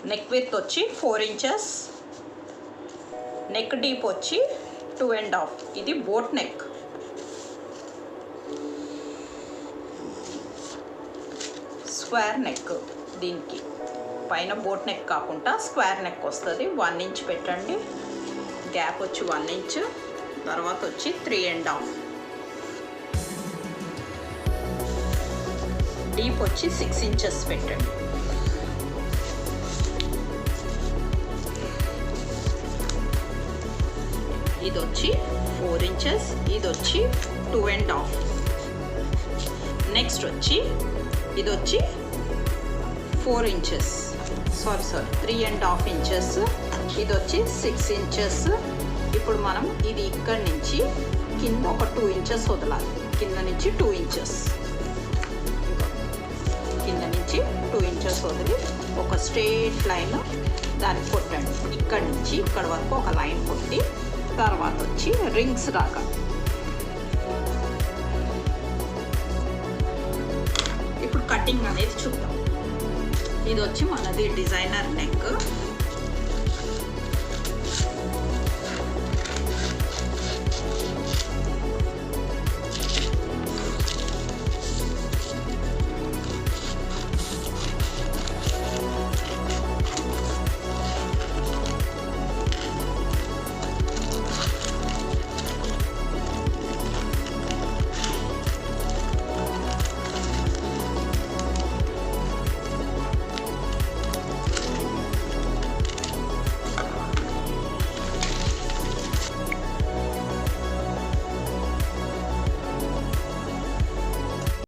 Neck width వచ్చి 4 inches, neck deep వచ్చి 2.5. ఇది బోట్ నెక్. స్క్వేర్ నెక్, దీనికి పైన బోట్ నెక్ కాకుండా స్క్వేర్ నెక్ వస్తుంది. 1 ఇంచ్ పెట్టండి, గ్యాప్ వచ్చి 1 ఇంచ్, తర్వాత వచ్చి 3.5, డీప్ వచ్చి 6 ఇంచెస్ పెట్టండి. ఇది వచ్చి 4 ఇంచెస్, ఇది వచ్చి 2.5. నెక్స్ట్ వచ్చి ఇది వచ్చి 4 ఇంచెస్, సారీ 3.5 ఇంచెస్, ఇది వచ్చి 6 ఇంచెస్. ఇప్పుడు మనం ఇది ఇక్కడ నుంచి కింద ఒక 2 ఇంచెస్ వదలాలి. కింద నుంచి 2 ఇంచెస్, కింద నుంచి 2 ఇంచెస్ వదిలి ఒక స్ట్రేట్ లైన్ దానికి కొట్టండి. ఇక్కడ నుంచి ఇక్కడ వరకు ఒక లైన్ కొట్టి తర్వాత వచ్చి రింగ్స్ రాక ఇప్పుడు కటింగ్ అనేది చూద్దాం. ఇది వచ్చి మనది డిజైనర్ నెక్.